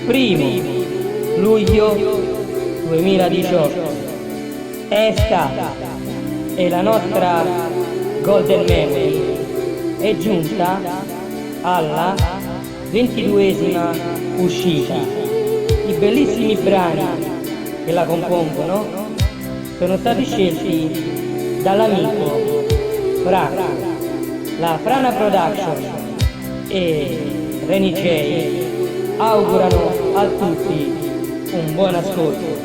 1 luglio 2018. Esta è la nostra Golden Memory, è giunta alla 22esima uscita. I bellissimi brani che la compongono sono stati scelti dall'amico Fra, la Frana Production e Reni J augurano a tutti un buon ascolto.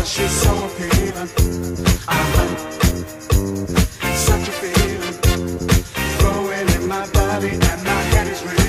she's so appealing. Such a feeling growing in my body and my head is reeling.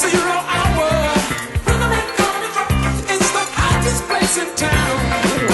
Zero hour. When the red carpet drop, it's the hottest place in town.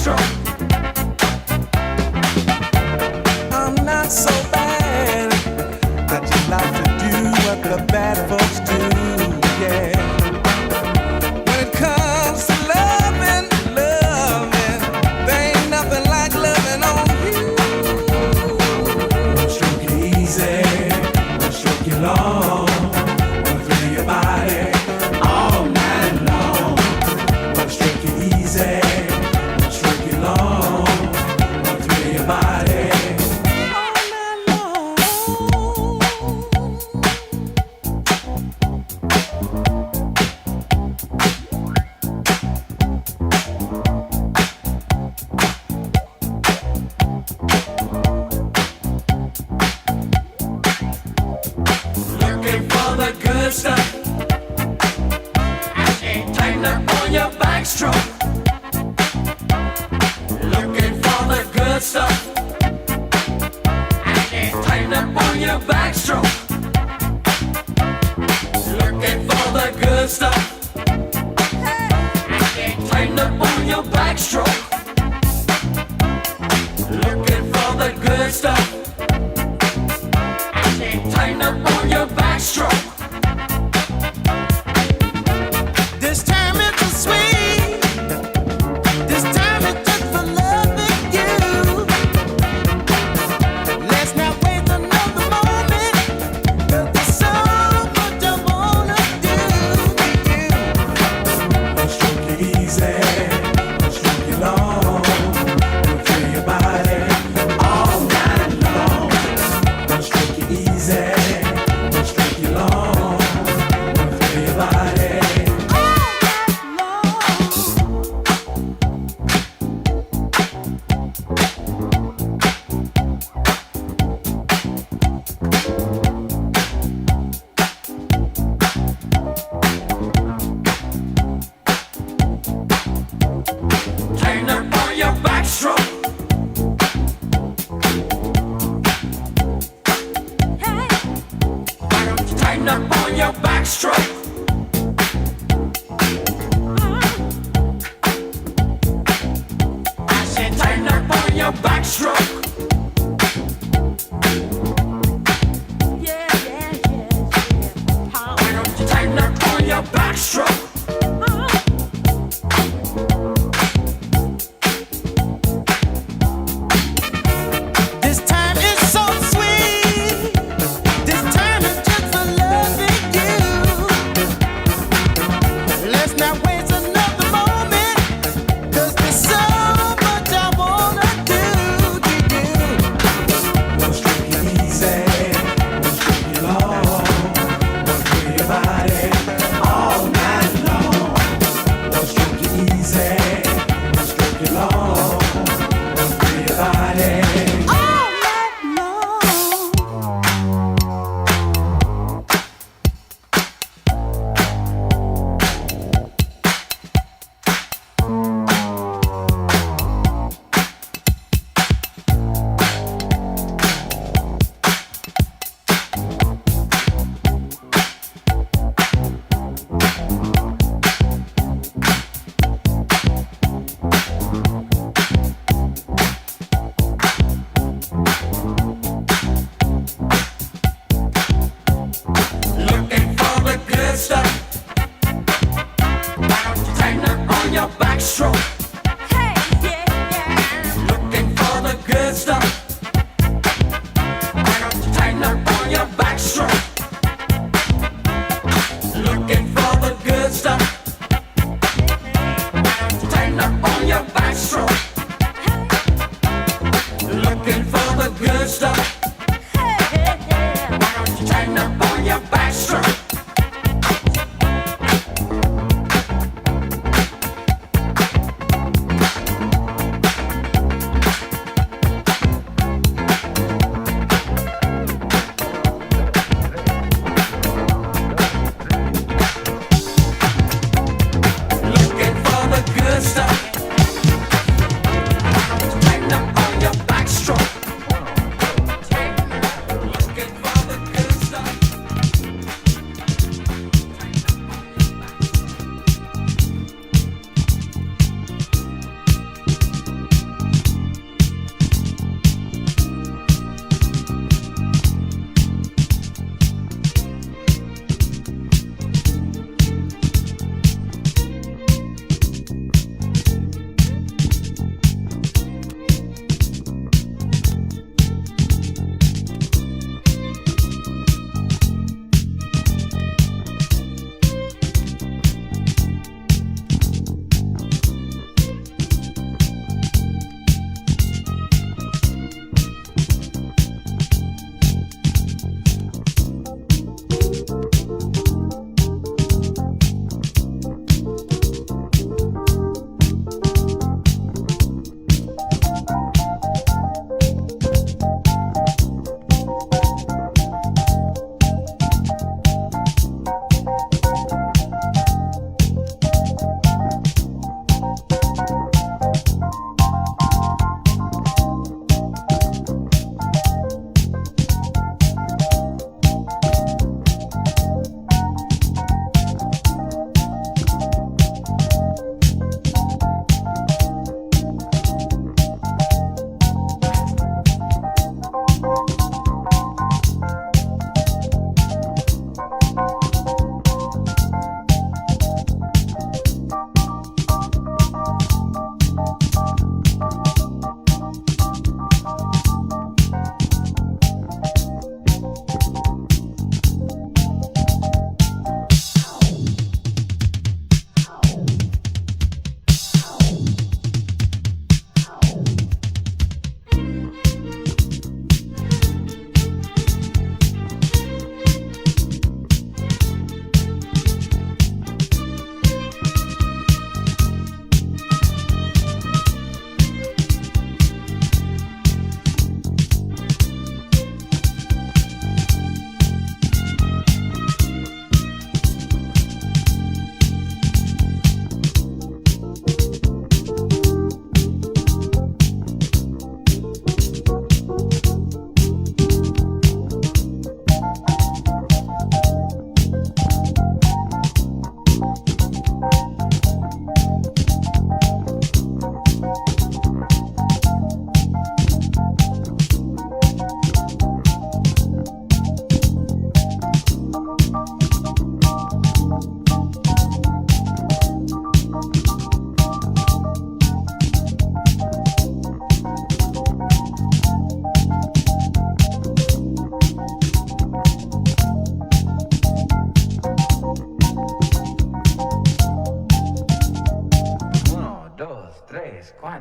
backstroke. I'm not so bad. I just like to do what the bad folks do. Yeah. When it comes to loving, there ain't nothing like loving on you. Wanna stroke it easy, wanna stroke it long, wanna thrill your body all night long. Wanna stroke it easy, wanna stroke it long, wanna thrill your body all night long. Looking for the good stuff. Tighten up on your backstroke. Looking for the good stuff. Tighten up on your backstroke. Looking for the good stuff. Tighten up on your backstroke. Looking for the good stuff. Tighten up on your backstroke. This time it's so sweet. This time it's just for loving you. Let's not waste another moment, 'cause there's so much I wanna do to you. Wanna stroke it easy, wanna stroke it long, wanna feel your body all night long. Wanna stroke it easy, wanna stroke it long, wanna feel your body all night long. Tighten up on your backstroke. Why don't you tighten up on your backstroke? I said tighten up on your backstroke. Why don't you tighten up on your backstroke? This time is so sweet. This time is just for loving you. Let's not waste another moment, 'cause there's so much I wanna do to you.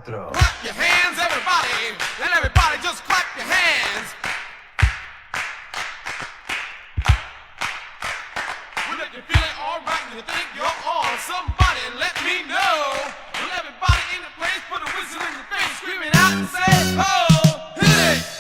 4. Clap your hands, everybody, and everybody just clap your hands. Well, if you're feeling alright and you think you're on, somebody let me know. Well, everybody in the place put a whistle in your face, screaming out and say, oh, hit it!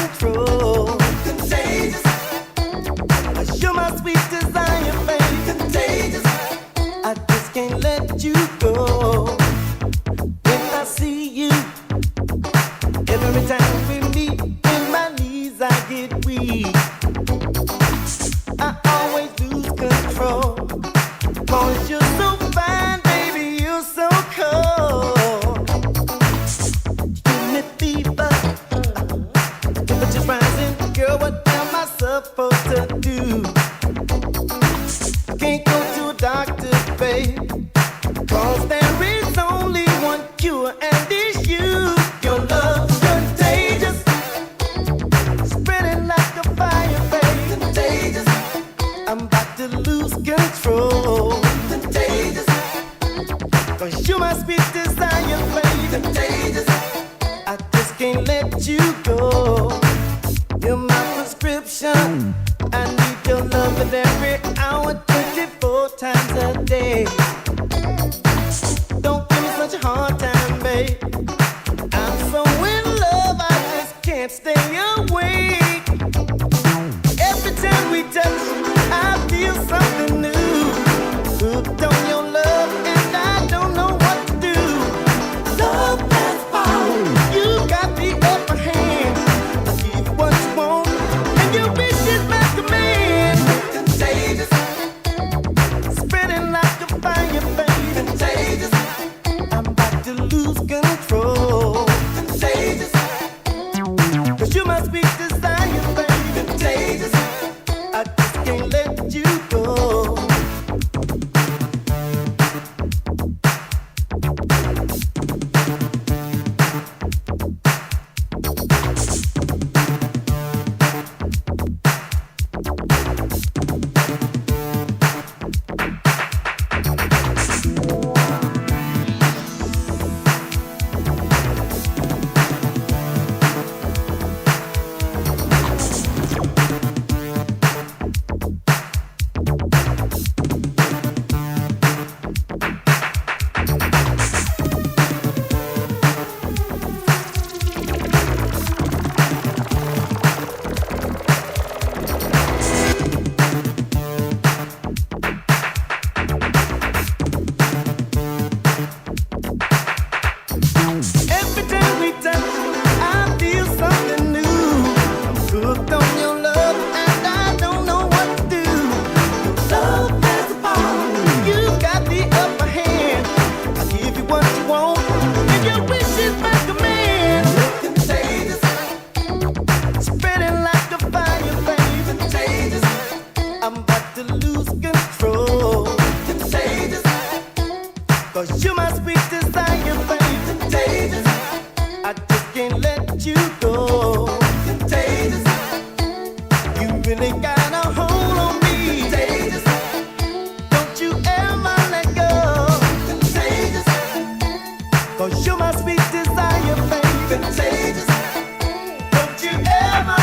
control. Contagious. You're my sweet desire, baby. Contagious. I just can't let you go. When I see you, every time we meet, in my knees I get weak. I always lose control. 'Cause you're so fine, baby, you're so cold. Give me fever, temperature's rising. Girl, what am I supposed to do? Can't go to a doctor, babe, 'cause there is only one cure, and it's you. Your love's contagious, spreading like a fire, babe. Contagious. I'm about to lose control. Contagious. 'Cause you're my sweet desire, baby. Contagious. I just can't let you go. You're my prescription. I need your love with every hour, 24 times a day. Don't give me such a hard time, babe. I'm so in love, I just can't stay awake. Every time we touch, I feel something new. Hooked on your love, and I don't know what to do. Love has power, you got the upper hand. I give you what you want, and your wish is my command. Contagious, spreading like a fire, baby. Contagious, I'm about to lose control. Contagious, 'cause you're my sweet desire, baby. Contagious, I just can't let you go. Every time we touch, I feel something new. I'm hooked on your love, and I don't know what to do. Love has the power, you got the upper hand. I give you what you want, and your wish is my command. Contagious, spreading like a fire, baby. Contagious, I'm about to lose control. Contagious, 'cause you're my sweet desire, baby. Contagious, I just can't let you go. Contagious, you really got a hold on me. Contagious, don't you ever let go. Contagious, 'cause you're my sweet desire, baby. Contagious, don't you ever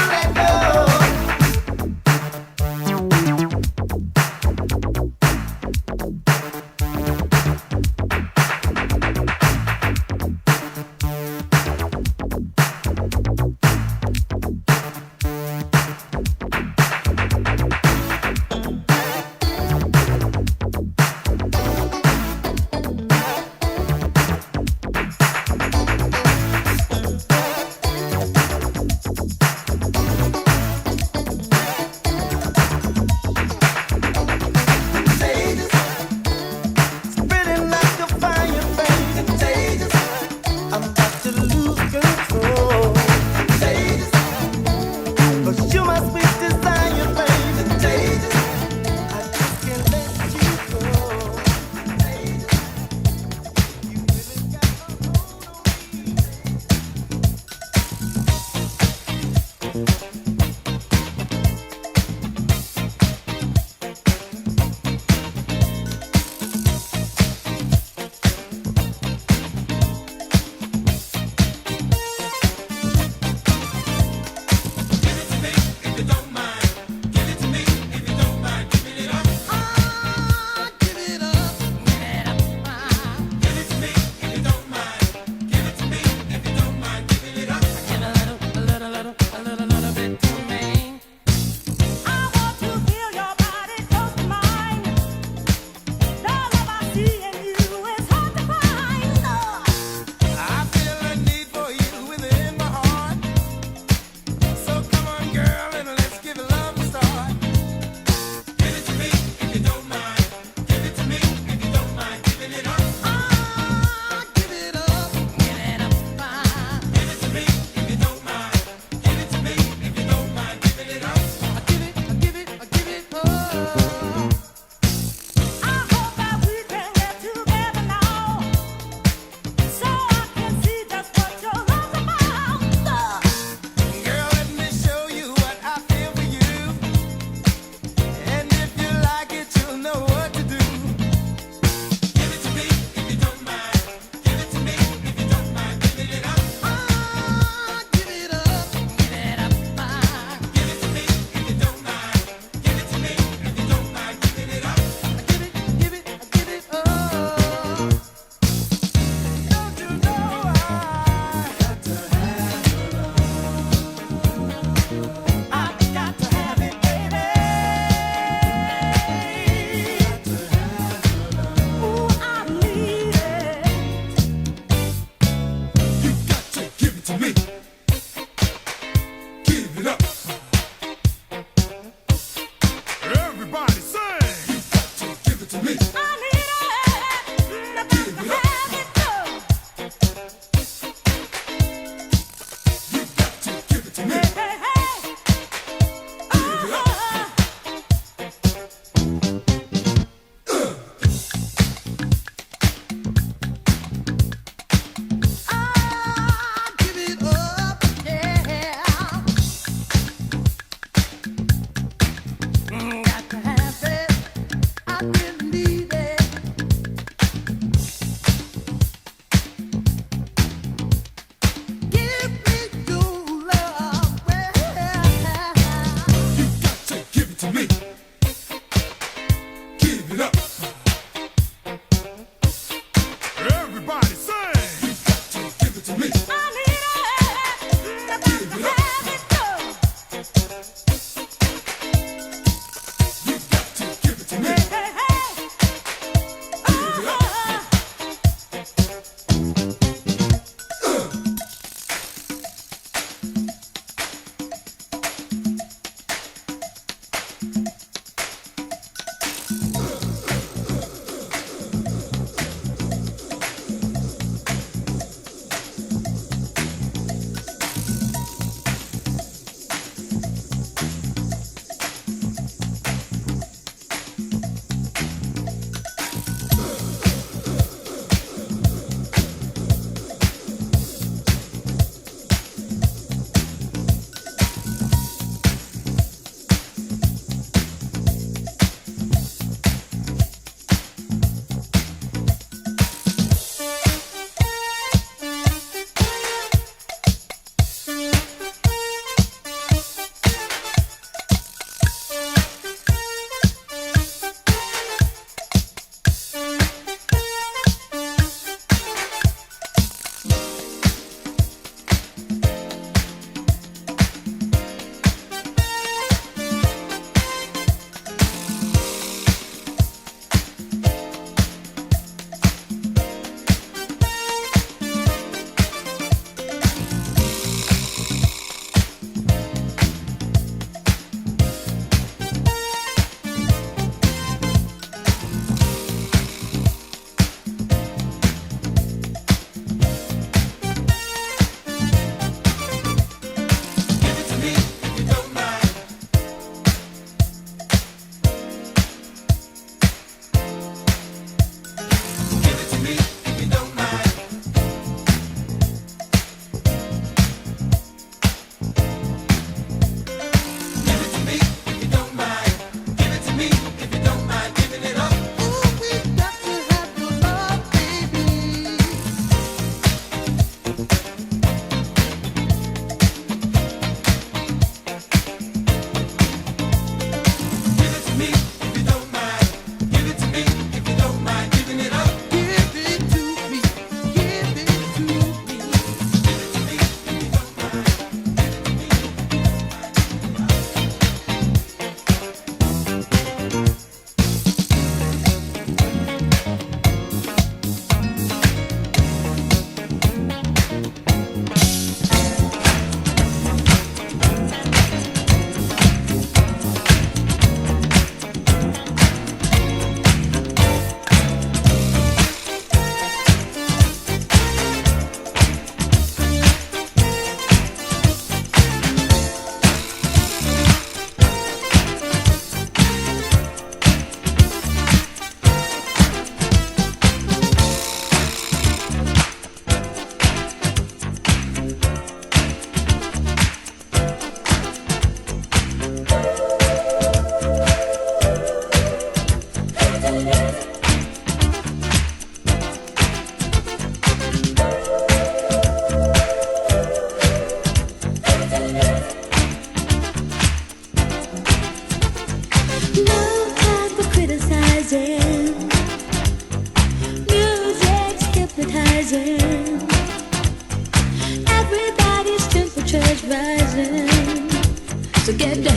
So get down.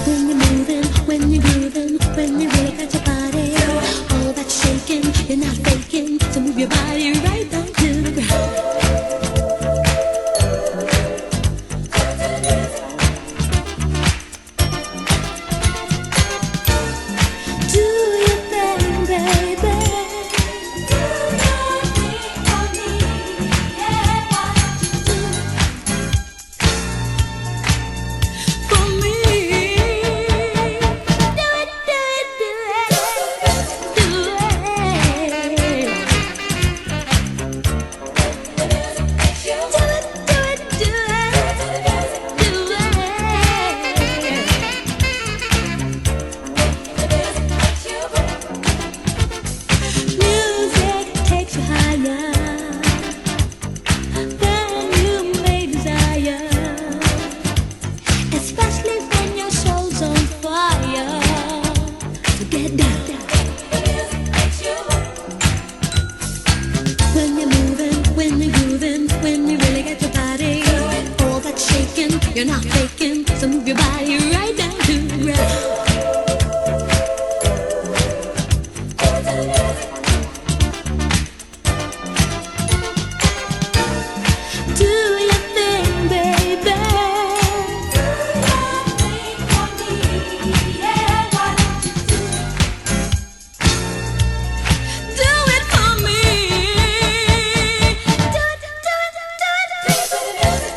When you're moving, when you're grooving, when you really got your body, all that shaking, you're not faking. So move your body right down to the ground. Do your thing, baby. Do your thing for me. Yeah, for me. Do it, do it, do it, do it. Do it, do it, do it, do it. Music takes you higher than you may desire, especially when your soul's on fire. So get down. When you're moving, when you're grooving, when you really get your body, all that shaking, you're not faking. So move your body right down to the ground. Do your thing, baby. Do your thing for me. Yeah, why don't you do it for me? Do it, do it, do it, do it.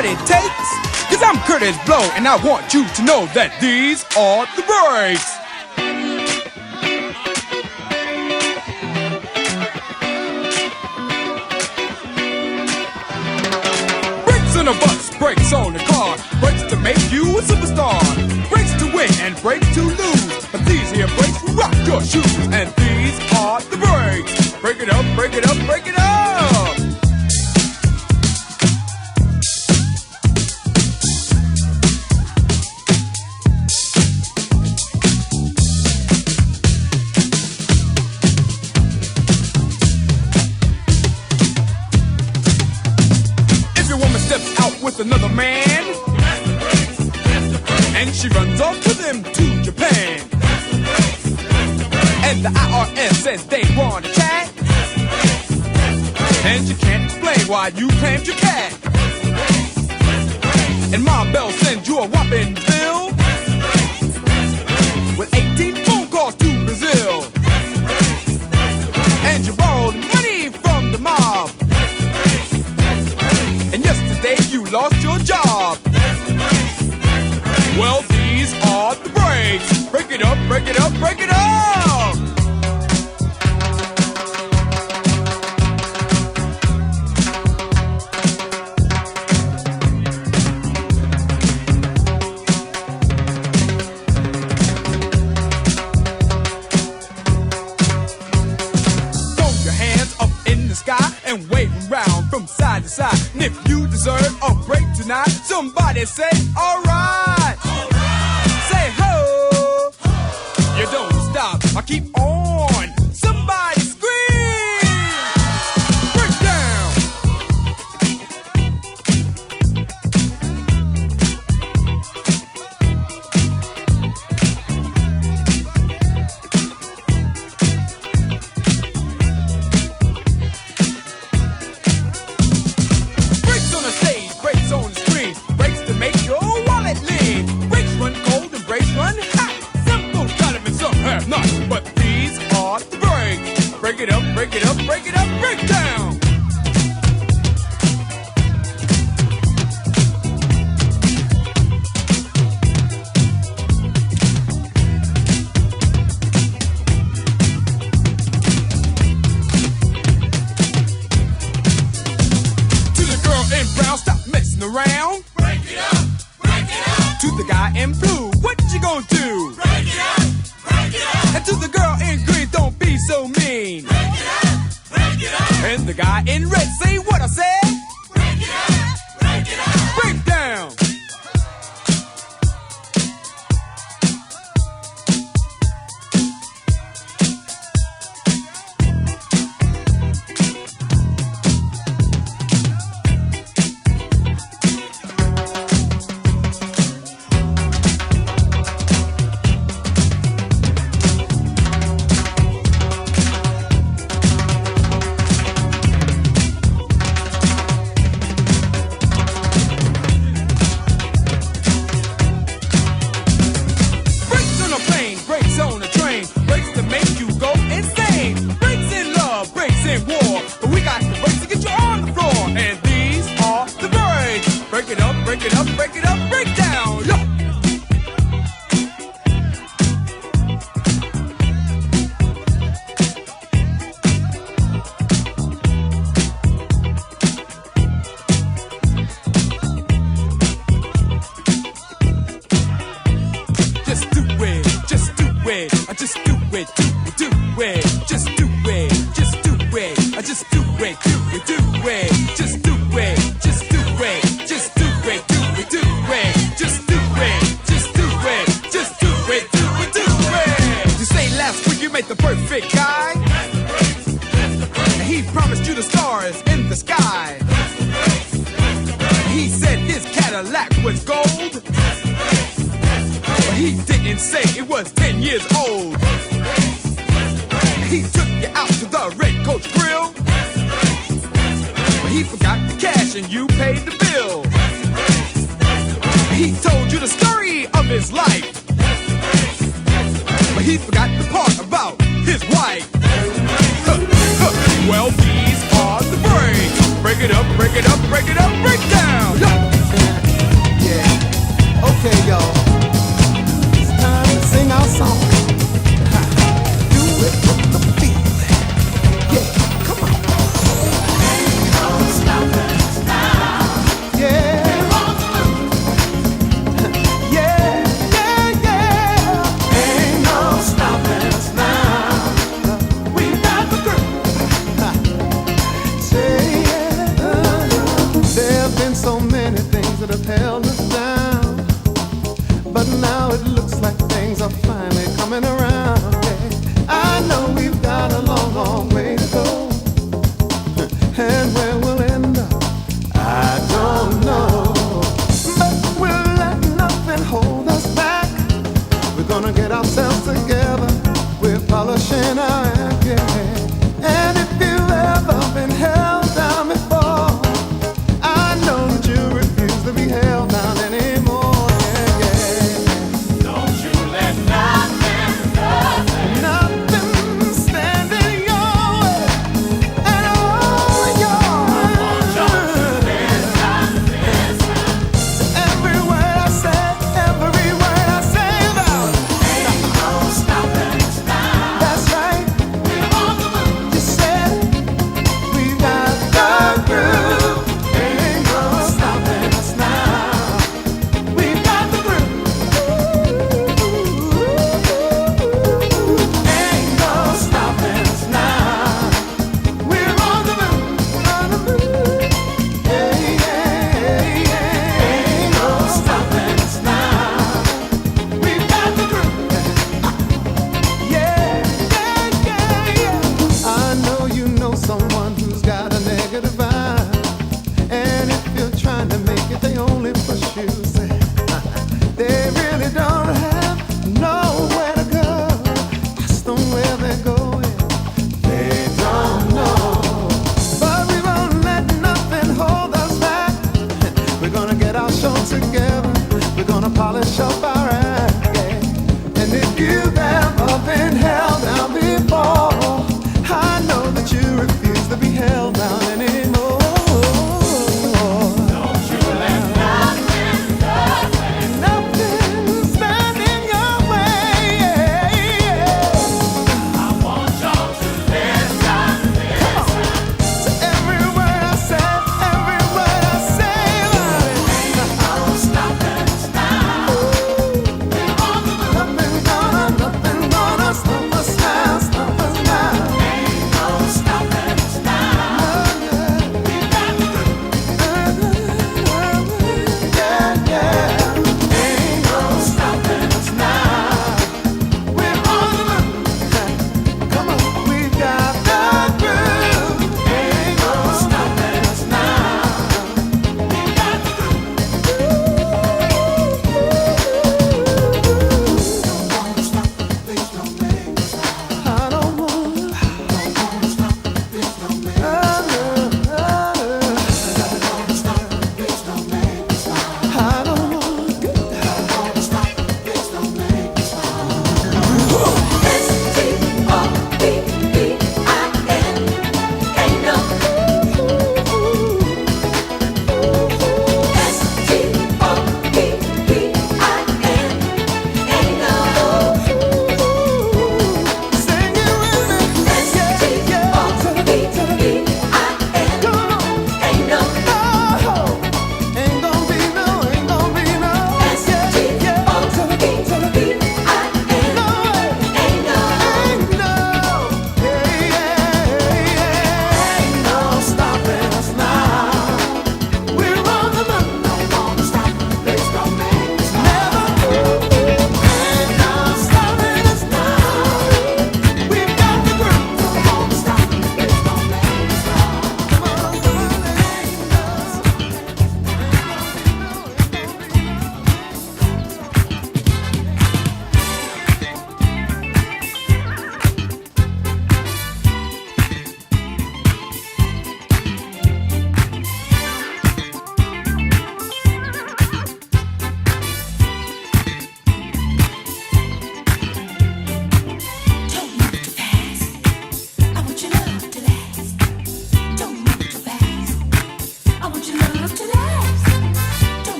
what it takes? Cause I'm Curtis Blow, and I want you to know that these are the breaks. Brakes on a bus, brakes on a car, brakes to make you a superstar, brakes to win and brakes to lose. But these here brakes will rock your shoes, and these are the breaks. Break it up, break it up, break it up. If your woman steps out with another man, that's the breaks, that's the breaks. And she runs off with him to Japan, that's the breaks, that's the breaks. And the IRS says they want to chat, and you can't explain why you claimed your cat. And Mom Bell sends you a whopping bill with 18 phone calls to Brazil. And you borrowed money from the mob, and yesterday you lost your job. Well, these are the breaks. Break it up, break it up, break it up. And waving round from side to side. And if you deserve a break tonight, somebody say, alright. Say ho. You don't stop, I keep on. Somebody scream. Break down. Break it up, break it up, break it up, break down. To the girl in brown, stop messing around. Break it up, break it up. To the guy in blue, what you gonna do? Break it up, break it up. And to the girl in green, don't be so mean. Break it up, break it up. And the guy in red, say what I said. Break it up, break it up. Break down. Break it up, break it up, break down. Yo. Just do it, just do it, I just do it, do it, just do it, just do it, I just do it, do it, just do it, just do it, just do it, do it, do it, just do it, just do it, just do it, do it, do it. You say last week you made the perfect guy. That's the breaks, that's the breaks. And he promised you the stars in the sky. That's the breaks, that's the breaks. He said his Cadillac was gold. That's the breaks, that's the breaks. But he didn't say it was 10 years old. That's the breaks, that's the breaks. He took you out to the Red Coach Grill. That's the breaks, that's the breaks. But he forgot the cash and you paid the bill. That's the breaks, that's the breaks. He told you the story of his life. That's the breaks, that's the breaks. But he forgot the part about his wife. Well, these are the breaks. Break it up, break it up, break it up, break down. Yeah. y'all. It's time to sing our song. Do it with the feeling. Yeah, come on. Ain't no stopping us now. Yeah. Yeah, yeah, yeah. Ain't no stopping us now. We got the groove. Say yeah. There have been so many things that have held us down, but now it looks like things are finally coming around. Yeah. I know we've got a long, long way to go, and where we'll end up, I don't know. But we'll let nothing hold us back. We're gonna get ourselves together. We're polishing our act, yeah. And if you've ever been held down before, I know that you refuse to be held down anymore. Yeah, yeah. Don't you let nothing stand in your way. And all yours. Every word I say about it. Ain't no stopping us now. That's right.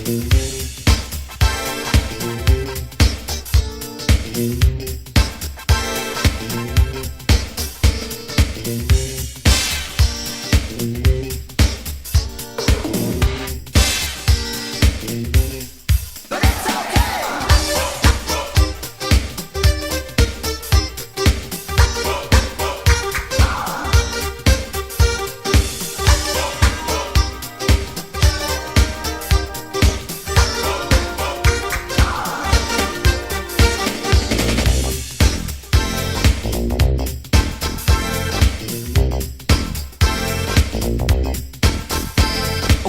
Or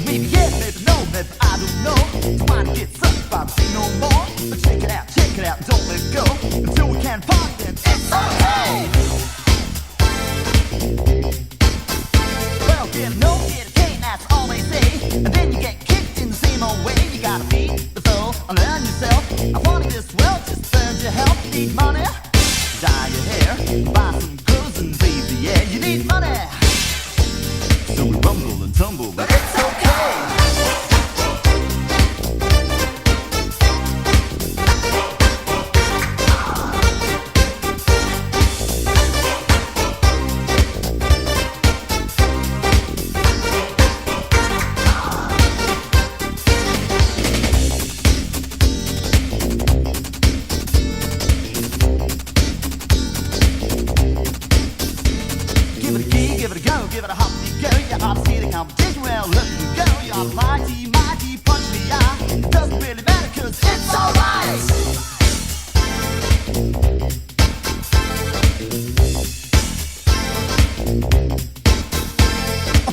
maybe yeah, maybe no, maybe I don't know. So why not get sucked by the sea no more? But check it out, don't let go until we can't part. Then it's okay. Well, get no, get a cane, that's all they say. And then you get kicked in the same old way. You gotta feed the soul, unlearn yourself. I wanted this well, just burns your health. Need money, dye your hair, buy some clothes and bathe the air. You need money. So we rumble and tumble, but it's okay. Give it a key, give it a go, give it a hop, go. You ought to see the competition, well, look and go. You ought to mighty, mighty punch the eye. It doesn't really matter, cause it's alright.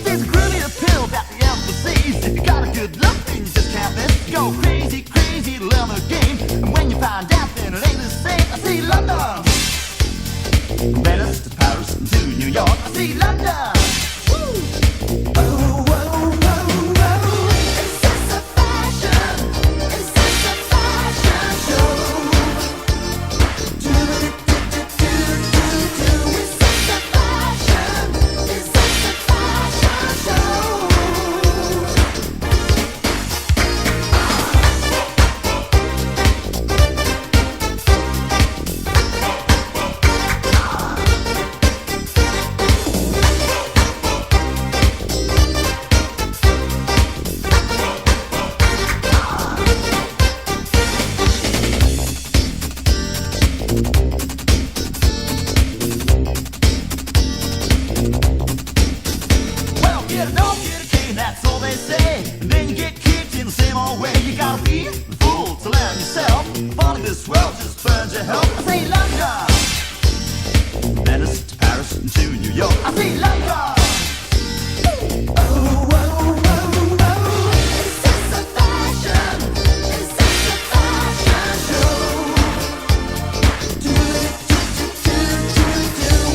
There's a groovy appeal that the embassies. If you got a good look, then you just can't miss. Go crazy, crazy, learn the game. And when you find out, then it ain't the same. I see London, Venice to Paris to New York. I see London. Woo! Oh, oh, oh, oh. It's just a fashion. It's just a fashion show. Do it, do. It's just a fashion. It's just a fashion show. Well, get a no, get a cane, that's all they say. And then you get kicked in the same old way. You gotta be the fool to learn yourself. Fun of this world just burns your health. I say London, Venice to Paris and to New York. I say London. Oh, oh, oh, oh. It's just a fashion. It's just a fashion show. Do it, do.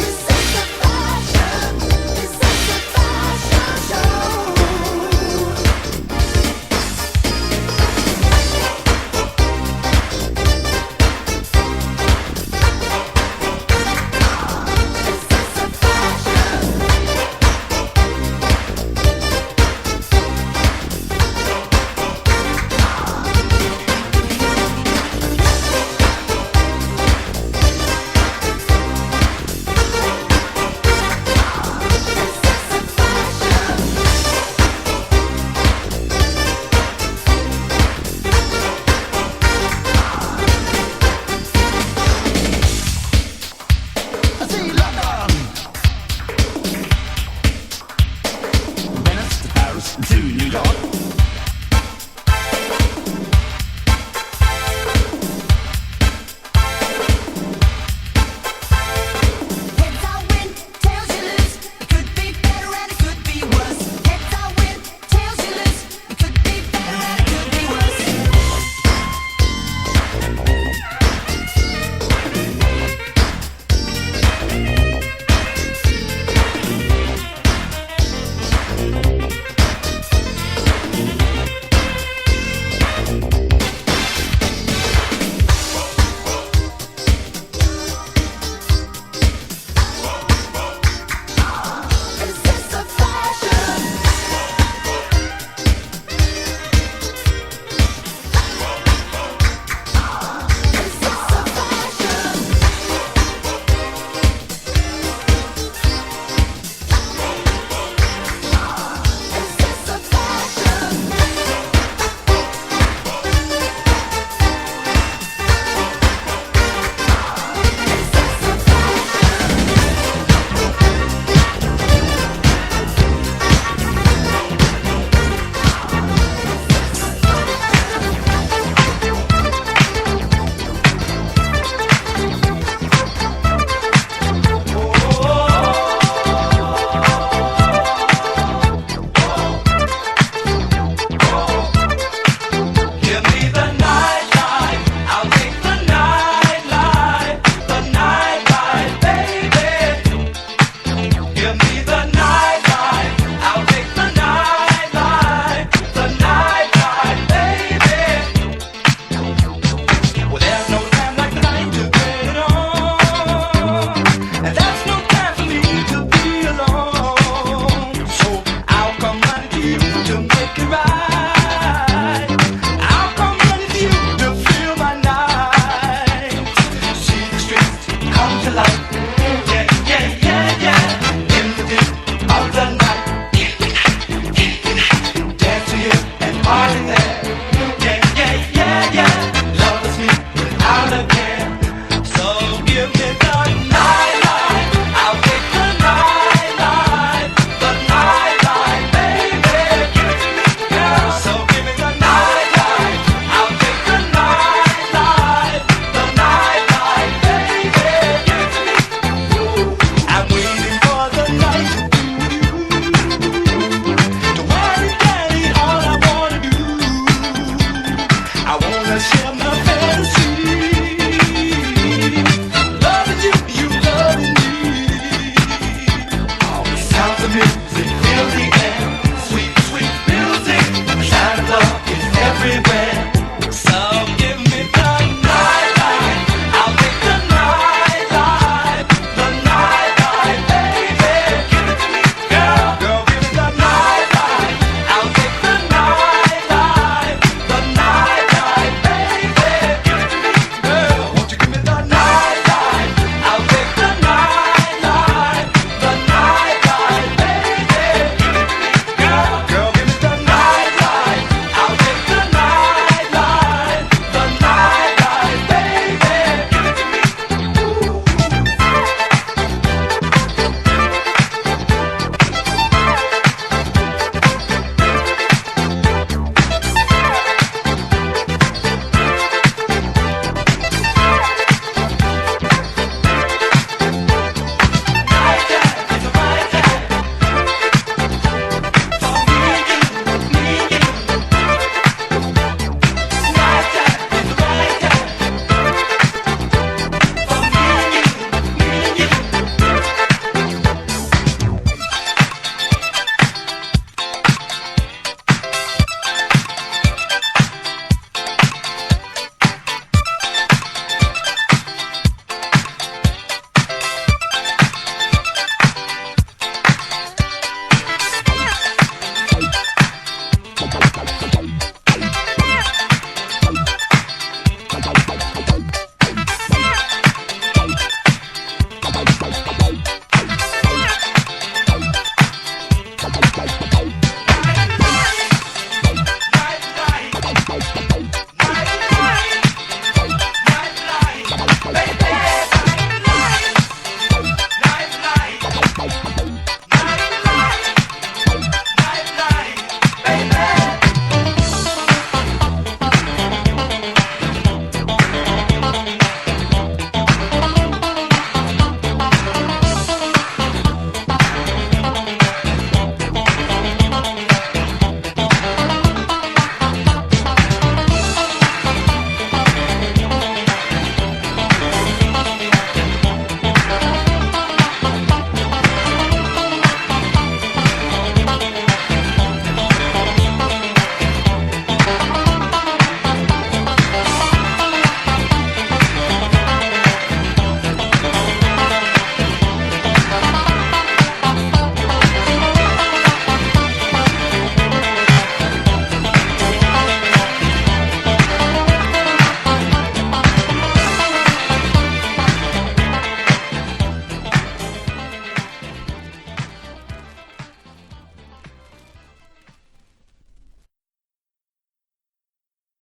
It's just a fashion. It's just a fashion show. It's just a fashion.